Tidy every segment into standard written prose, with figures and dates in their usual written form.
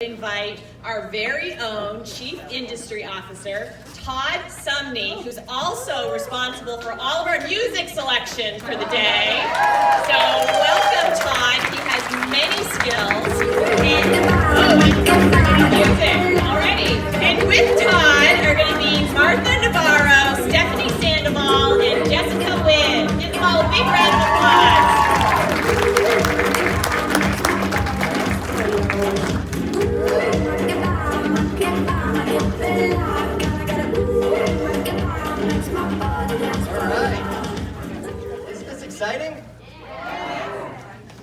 Invite our very own Chief Industry Officer, Todd Sumney, who's also responsible for all of our music selection for the day. So welcome, Todd. He has many skills. And music already. And with Todd are going to be Martha Navarro, Stephanie Sandoval, and Jessica Nguyen. Give them all a big round of applause. Exciting?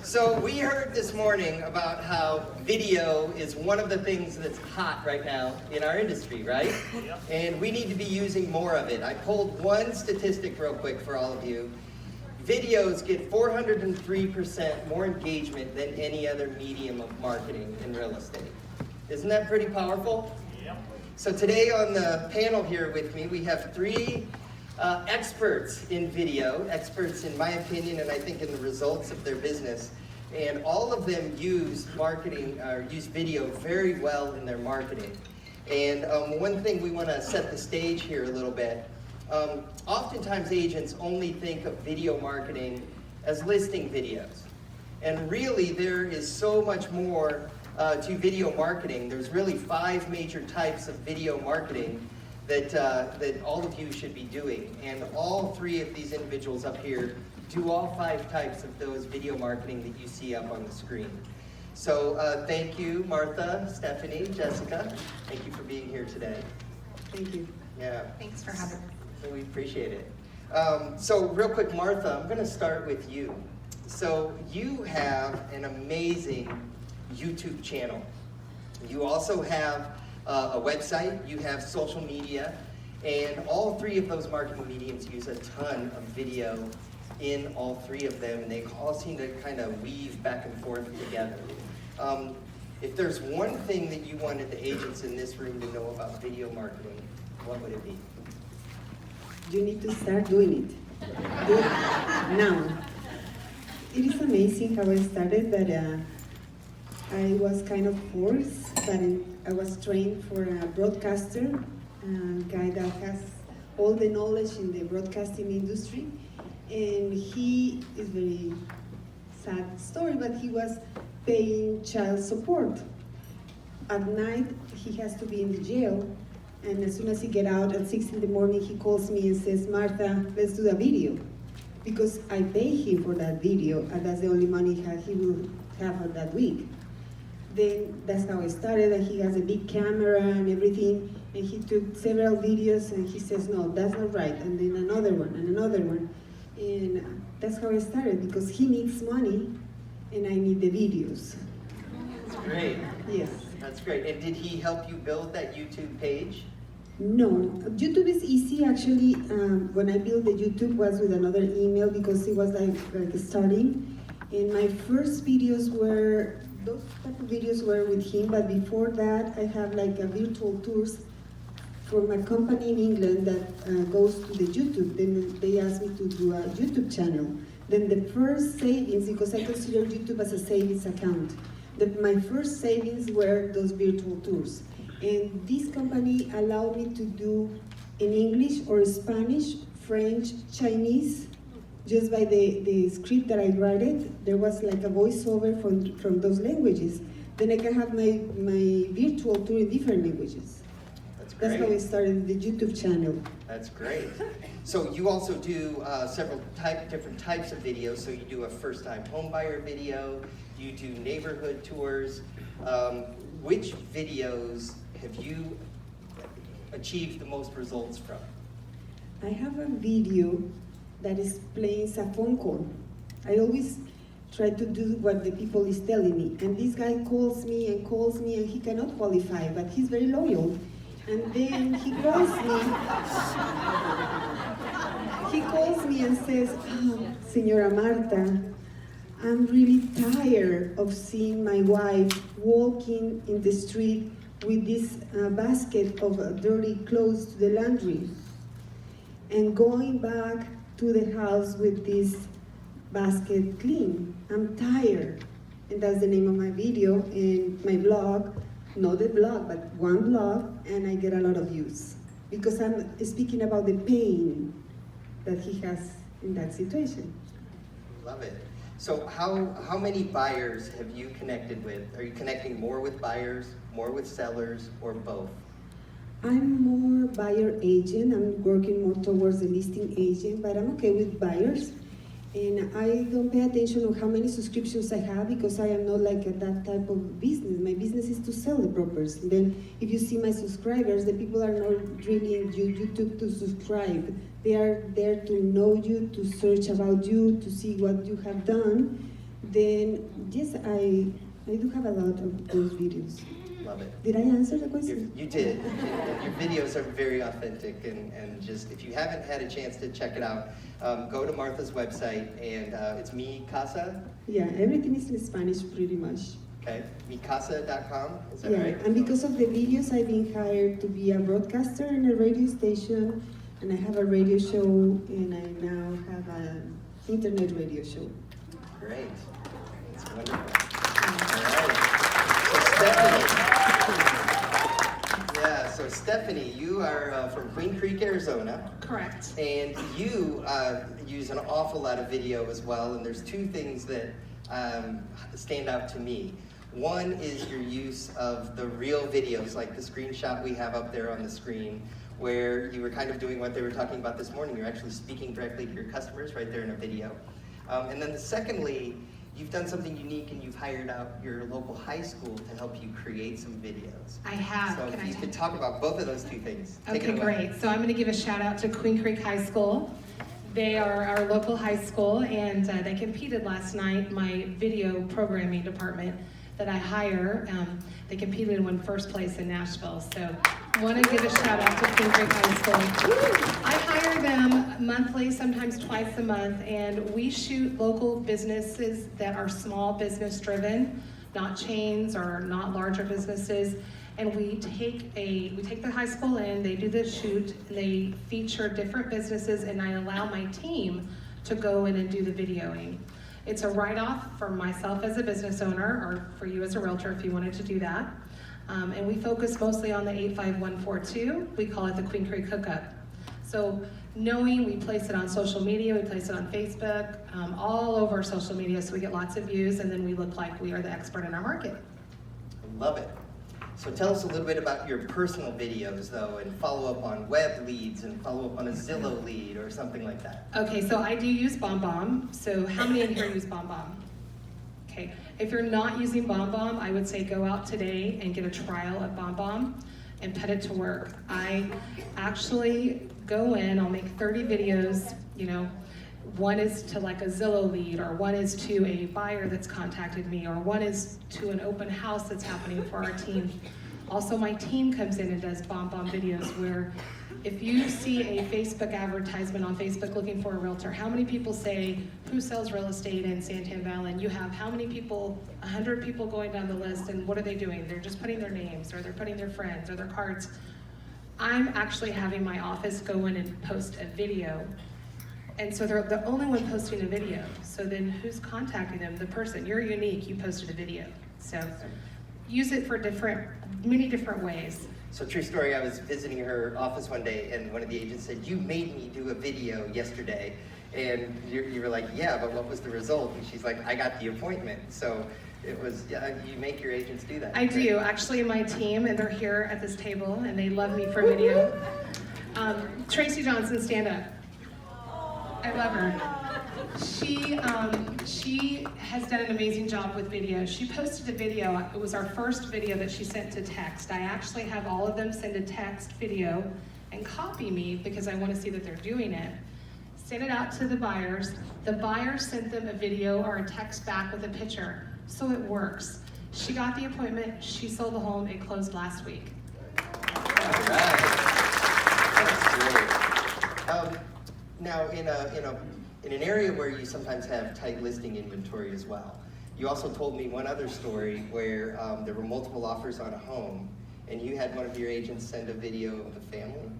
So we heard this morning about how video is one of the things that's hot right now in our industry, right? Yep. And we need to be using more of it. I pulled one statistic real quick for all of you. Videos get 403% more engagement than any other medium of marketing in real estate. Isn't that pretty powerful? Yep. So today on the panel here with me, we have three experts in video, experts in my opinion, and I think in the results of their business. And all of them use marketing, or use video very well in their marketing. And one thing we want to set the stage here a little bit. Oftentimes agents only think of video marketing as listing videos. And really there is so much more to video marketing. There's really 5 major types of video marketing that all of you should be doing. And all 3 of these individuals up here do all 5 types of those video marketing that you see up on the screen. So thank you, Martha, Stephanie, Jessica. Thank you for being here today. Thank you. Yeah. Thanks for having me. We appreciate it. So real quick, Martha, I'm going to start with you. So you have an amazing YouTube channel. You also have a website, you have social media, and all 3 of those marketing mediums use a ton of video in all 3 of them, and they all seem to kind of weave back and forth together. If there's one thing that you wanted the agents in this room to know about video marketing, what would it be? You need to start doing it. Do it now. It is amazing how I started, but I was kind of forced, but I was trained for a broadcaster, a guy that has all the knowledge in the broadcasting industry, and he is very sad story, but he was paying child support. At night, he has to be in the jail, and as soon as he get out at 6 in the morning, he calls me and says, Martha, let's do a video. Because I pay him for that video, and that's the only money he will have for that week. Then that's how I started, and he has a big camera and everything, and he took several videos, and he says, no, that's not right, and then another one, and another one. And that's how I started, because he needs money, and I need the videos. That's great. Yes. That's great. And did he help you build that YouTube page? No, YouTube is easy actually. When I built the YouTube was with another email because it was like starting. And my first videos were, those type of videos were with him, but before that I have like a virtual tours from a company in England that goes to the YouTube. Then they asked me to do a YouTube channel. Then the first savings, because I consider YouTube as a savings account, my first savings were those virtual tours. And this company allowed me to do in English or Spanish, French, Chinese, just by the script that I write it. There was like a voiceover from those languages. Then I can have my virtual tour in different languages. That's great. That's how I started the YouTube channel. That's great. So you also do several different types of videos. So you do a first-time home buyer video, you do neighborhood tours. Which videos have you achieved the most results from? I have a video that explains a phone call. I always try to do what the people is telling me. And this guy calls me, and he cannot qualify, but he's very loyal. And then he calls me and says, Señora Marta, I'm really tired of seeing my wife walking in the street with this basket of dirty clothes to the laundry and going back to the house with this basket clean. I'm tired. And that's the name of my video and my blog. not a blog, but one blog, and I get a lot of views because I'm speaking about the pain that he has in that situation. Love it. So how many buyers have you connected with? Are you connecting more with buyers, more with sellers, or both? I'm more buyer agent. I'm working more towards the listing agent, but I'm okay with buyers. And I don't pay attention on how many subscriptions I have because I am not like that type of business. My business is to sell the properties. Then if you see my subscribers, the people are not really in YouTube to subscribe. They are there to know you, to search about you, to see what you have done. Then yes, I do have a lot of those videos. Love it. Did I answer the question? You did. Your videos are very authentic, and just, if you haven't had a chance to check it out, go to Martha's website, and it's Mi Casa. Yeah, everything is in Spanish pretty much. Okay, micasa.com, is that Yeah, right? and because of the videos, I've been hired to be a broadcaster in a radio station, and I have a radio show, and I now have an internet radio show. Great. That's wonderful. All right. So Stephanie. Yeah, so Stephanie, you are from Queen Creek, Arizona. Correct. And you use an awful lot of video as well, and there's two things that stand out to me. One is your use of the real videos, like the screenshot we have up there on the screen, where you were kind of doing what they were talking about this morning. You're actually speaking directly to your customers right there in a video. And then secondly, you've done something unique, and you've hired out your local high school to help you create some videos. I have. So if you could talk about both of those two things. Take Okay, it away. great. So I'm going to give a shout out to Queen Creek High School. They are our local high school, and they competed last night. My video programming department that I hire, they competed and won first place in Nashville. So I want to give a shout out to Queen Creek High School. I hire them monthly, sometimes twice a month, and we shoot local businesses that are small business driven, not chains or not larger businesses. And we take the high school in, they do the shoot, and they feature different businesses, and I allow my team to go in and do the videoing. It's a write-off for myself as a business owner, or for you as a realtor if you wanted to do that. And we focus mostly on the 85142. We call it the Queen Creek Hookup. So knowing we place it on social media, we place it on Facebook, all over social media, so we get lots of views, and then we look like we are the expert in our market. Love it. So tell us a little bit about your personal videos, though, and follow up on web leads and follow up on a Zillow lead or something like that. Okay, so I do use BombBomb. So how many in here use BombBomb? Okay, if you're not using BombBomb, I would say go out today and get a trial of BombBomb and put it to work. I actually go in, I'll make 30 videos, you know, one is to like a Zillow lead, or one is to a buyer that's contacted me, or one is to an open house that's happening for our team. Also, my team comes in and does BombBomb videos where if you see a Facebook advertisement on Facebook looking for a realtor, how many people say, who sells real estate in Santan Valley? And you have how many people, 100 people going down the list, and what are they doing? They're just putting their names, or they're putting their friends, or their cards. I'm actually having my office go in and post a video. And so they're the only one posting a video. So then who's contacting them? The person. You're unique, you posted a video. So use it for many different ways. So true story, I was visiting her office one day, and one of the agents said, you made me do a video yesterday. And you were like, yeah, but what was the result? And she's like, I got the appointment. So it was, yeah, you make your agents do that. I do. Actually, my team, and they're here at this table, and they love me for video. Tracy Johnson, stand up. I love her. She has done an amazing job with video. She posted a video. It was our first video that she sent to text. I actually have all of them send a text video and copy me because I want to see that they're doing it. Send it out to the buyers. The buyer sent them a video or a text back with a picture. So it works. She got the appointment. She sold the home. It closed last week. All right. That's great. Now, in an area where you sometimes have tight listing inventory as well, you also told me one other story where there were multiple offers on a home, and you had one of your agents send a video of the family?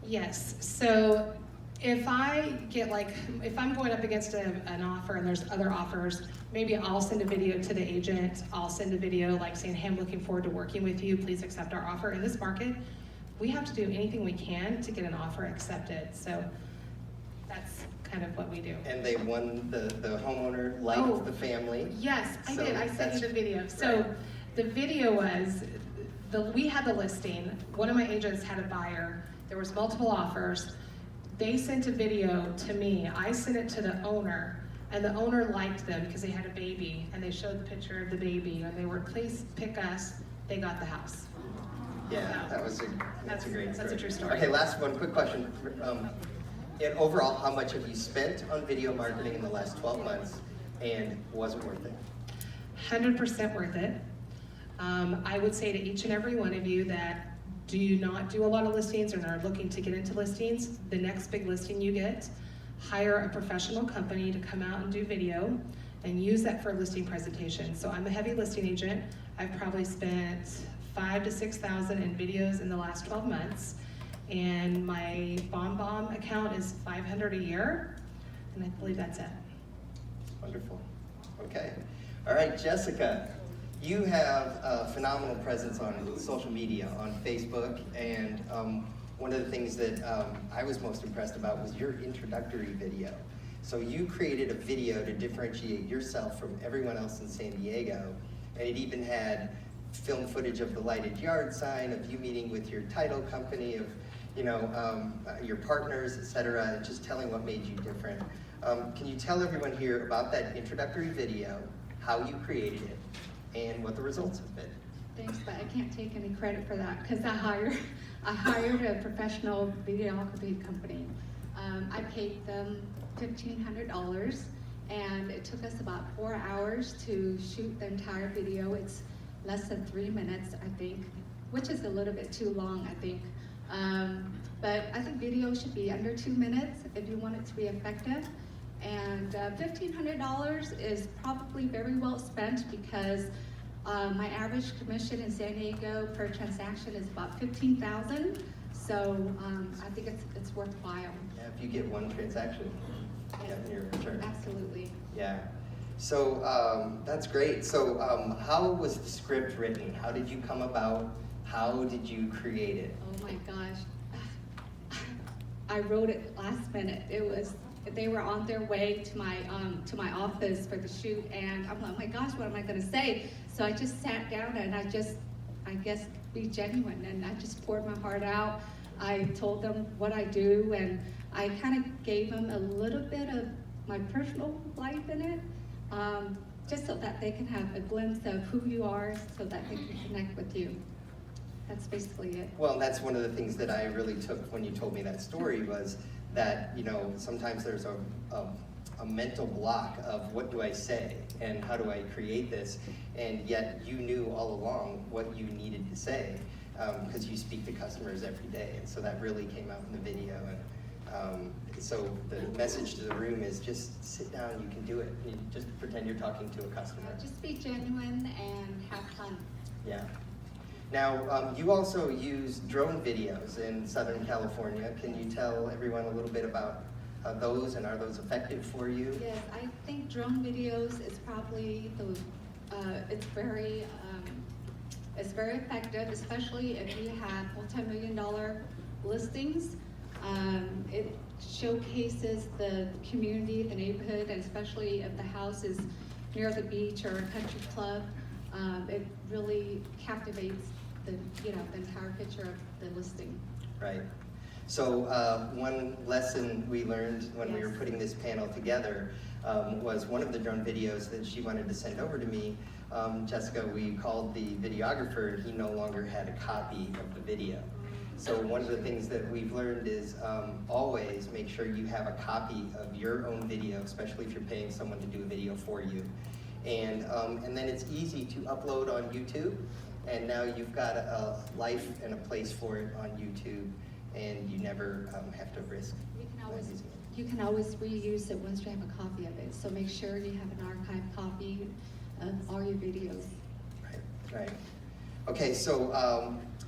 Yes. So If I'm going up against an offer and there's other offers, maybe I'll send a video to the agent. I'll send a video like saying, hey, I'm looking forward to working with you. Please accept our offer. In this market, we have to do anything we can to get an offer accepted. So that's kind of what we do. And they won, the homeowner liked the family. Yes, I So did. I sent you the video. So right. the video was, we had the listing. One of my agents had a buyer. There was multiple offers. They sent a video to me. I sent it to the owner, and the owner liked them because they had a baby, and they showed the picture of the baby, and they were, please pick us. They got the house. Yeah, that's a great story. That's a true story. Okay, last one, quick question. And overall, how much have you spent on video marketing in the last 12 months, and was it worth it? 100% worth it. I would say to each and every one of you that do not do a lot of listings or are looking to get into listings, the next big listing you get, hire a professional company to come out and do video and use that for a listing presentation. So I'm a heavy listing agent. I've probably spent $5,000 to $6,000 in videos in the last 12 months. And my BombBomb account is $500 a year, and I believe that's it. Wonderful. Okay. All right, Jessica, you have a phenomenal presence on social media, on Facebook, and one of the things that I was most impressed about was your introductory video. So you created a video to differentiate yourself from everyone else in San Diego, and it even had film footage of the lighted yard sign, of you meeting with your title company, of your partners, etc., and just telling what made you different. Can you tell everyone here about that introductory video, how you created it, and what the results have been? Thanks, but I can't take any credit for that because I hired a professional videography company. I paid them $1,500, and it took us about 4 hours to shoot the entire video. It's less than 3 minutes, I think, which is a little bit too long, I think. But I think video should be under 2 minutes if you want it to be effective. And $1,500 is probably very well spent because my average commission in San Diego per transaction is about $15,000. So I think it's worthwhile. Yeah, if you get one transaction, in your return. Absolutely. Yeah. So that's great. So how was the script written? How did you come about? How did you create it? Oh my gosh. I wrote it last minute. They were on their way to my office for the shoot, and I'm like, oh my gosh, what am I going to say? So I just sat down and I guess, be genuine, and I just poured my heart out. I told them what I do, and I kind of gave them a little bit of my personal life in it, just so that they can have a glimpse of who you are, so that they can connect with you. That's basically it. Well, that's one of the things that I really took when you told me that story was that, sometimes there's a mental block of what do I say and how do I create this, and yet you knew all along what you needed to say because you speak to customers every day, and so that really came out in the video. And so the message to the room is just sit down, you can do it. You just pretend you're talking to a customer. Just be genuine and have fun. Yeah. Now, you also use drone videos in Southern California. Can you tell everyone a little bit about those, and are those effective for you? Yes, I think drone videos is probably it's very effective, especially if you have multi-million-dollar listings. It showcases the community, the neighborhood, and especially if the house is near the beach or a country club. It really captivates the entire picture of the listing. Right. So one lesson we learned when we were putting this panel together was one of the drone videos that she wanted to send over to me. Jessica, we called the videographer, and he no longer had a copy of the video. So one of the things that we've learned is always make sure you have a copy of your own video, especially if you're paying someone to do a video for you. And then it's easy to upload on YouTube, and now you've got a life and a place for it on YouTube, and you never have to risk using it. You can always reuse it once you have a copy of it, so make sure you have an archived copy of all your videos. Right. Okay, so,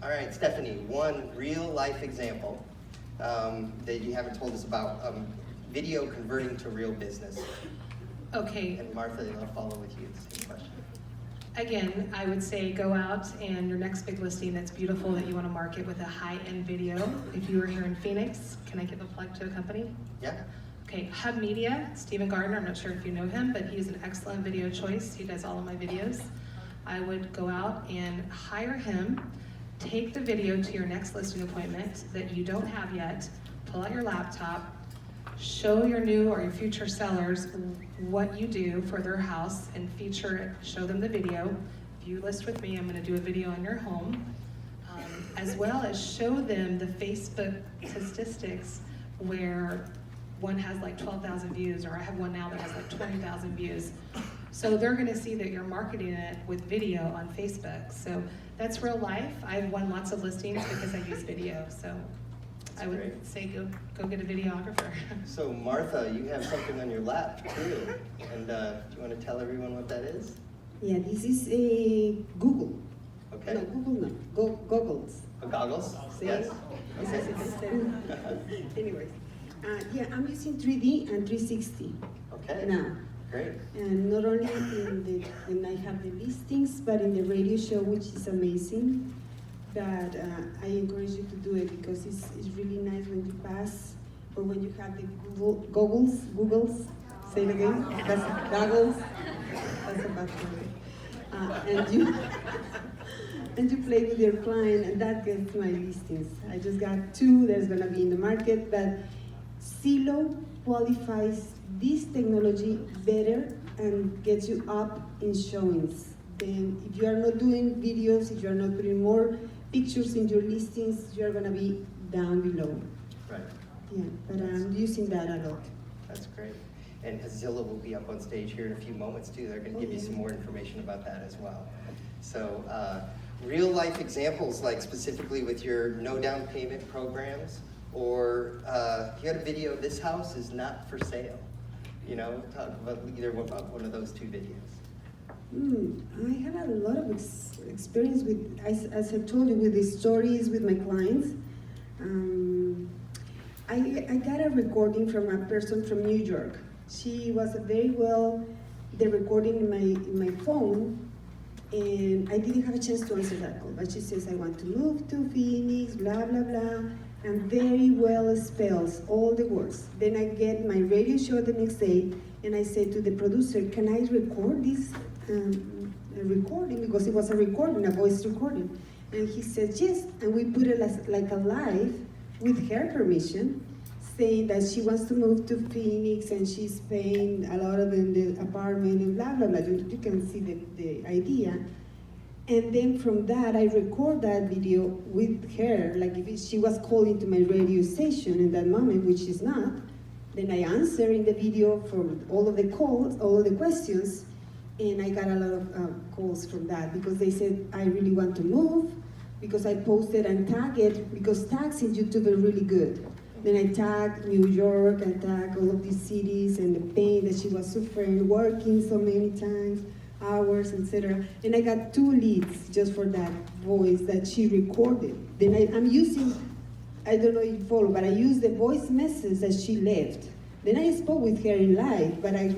all right, Stephanie, one real life example that you haven't told us about video converting to real business? Okay, And Martha, I'll follow with you. The same question. again, I would say go out and your next big listing that's beautiful that you want to market with a high-end video. If you were here in Phoenix, can I give a plug to a company? Yeah. Okay, Hub Media, Stephen Gardner, I'm not sure if you know him, but he's an excellent video choice. He does all of my videos. I would go out and hire him, take the video to your next listing appointment that you don't have yet, pull out your laptop, show your new or your future sellers what you do for their house and feature it, show them the video. If you list with me, I'm gonna do a video on your home, as well as show them the Facebook statistics where one has like 12,000 views, or I have one now that has like 20,000 views. So they're gonna see that you're marketing it with video on Facebook. So that's real life. I've won lots of listings because I use video. So I would great. say go get a videographer. So Martha, you have something on your lap too, and do you want to tell everyone what that is? Yeah, this is a Google. Okay. No, Google no, goggles. Goggles? See? Yes. This Okay. is a extended. Anyways, yeah, I'm using 3D and 360 Okay. now. Great. And not only when I have the listings, but in the radio show, which is amazing. But I encourage you to do it because it's really nice when you pass or when you have the goggles, say it again, that's goggles, that's a bad word. And you play with your client, and that gets my listings. I just got 2, there's gonna be in the market, but Zillow qualifies this technology better and gets you up in showings. Then if you are not doing videos, if you are not putting more pictures in your listings, you are gonna be down below. Right. Yeah, but I'm using that a lot. That's great. And Zillow will be up on stage here in a few moments too. They're going to give you some more information about that as well. So real life examples, like specifically with your no down payment programs, or you had a video of this house is not for sale. You know, talk about either one of those 2 videos. I have a lot of experience with, as I told you, with the stories with my clients. I got a recording from a person from New York. She was the recording in my phone, and I didn't have a chance to answer that call. But she says, I want to move to Phoenix, blah, blah, blah, and very well spells all the words. Then I get my radio show the next day, and I say to the producer, can I record this recording? Because it was a recording, a voice recording. And he says, yes, and we put it as, like a live with her permission, saying that she wants to move to Phoenix and she's paying a lot of in the apartment and blah, blah, blah. You can see the idea. And then from that, I record that video with her, like if she was calling to my radio station in that moment, which she's not, then I answer in the video for all of the calls, all of the questions, and I got a lot of calls from that because they said, I really want to move, because I posted and tagged it, because tags in YouTube are really good. Then I tagged New York, I tagged all of these cities and the pain that she was suffering, working so many times, hours, etc. And I got 2 leads just for that voice that she recorded. Then I'm using, I don't know if you follow, but I used the voice message that she left. Then I spoke with her in live, but I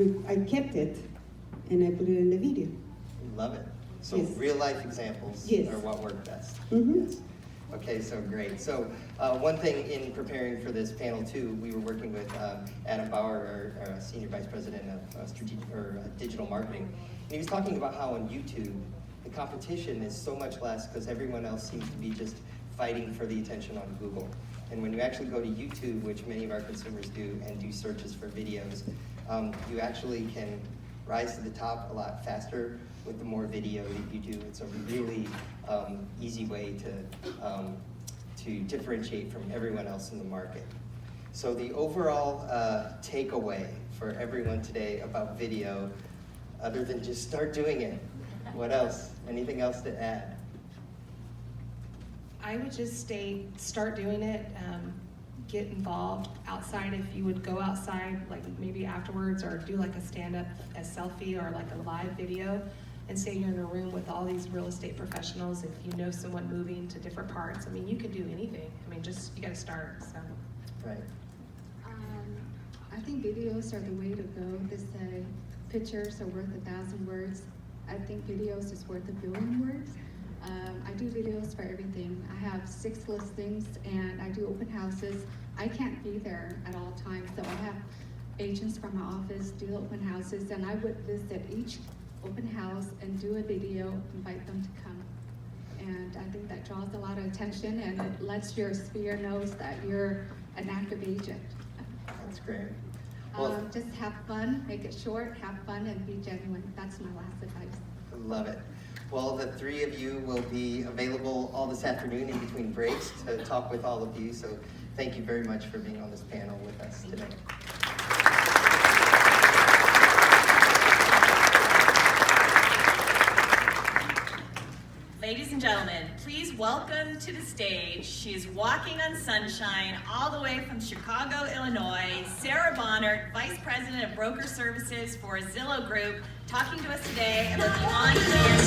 kept it and I put it in the video. Love it. So Yes. real life examples Yes. are what work best. Mhm. Yes. Okay, so great. So one thing in preparing for this panel too, we were working with Adam Bauer, our Senior Vice President of Digital Marketing. And he was talking about how on YouTube, the competition is so much less because everyone else seems to be just fighting for the attention on Google. And when you actually go to YouTube, which many of our consumers do, and do searches for videos, you actually can rise to the top a lot faster with the more video that you do. It's a really easy way to differentiate from everyone else in the market. So the overall takeaway for everyone today about video, other than just start doing it, what else? Anything else to add? I would just start doing it, get involved outside. If you would go outside, like maybe afterwards, or do like a stand-up, a selfie, or like a live video, and say you're in a room with all these real estate professionals. If you know someone moving to different parts, I mean, you could do anything. I mean, just, you gotta start, so. Right. I think videos are the way to go. They say pictures are worth 1,000 words. I think videos is worth 1 billion words. I do videos for everything. I have 6 listings and I do open houses. I can't be there at all times, so I have agents from my office do open houses, and I would visit each open house and do a video, invite them to come. And I think that draws a lot of attention, and it lets your sphere knows that you're an active agent. That's great. Well, Just have fun, make it short, have fun, and be genuine. That's my last advice. I love it. Well, the 3 of you will be available all this afternoon in between breaks to talk with all of you. So thank you very much for being on this panel with us today. Ladies and gentlemen, please welcome to the stage. She is walking on sunshine all the way from Chicago, Illinois, Sarah Bonner, Vice President of Broker Services for Zillow Group, talking to us today about the on-demand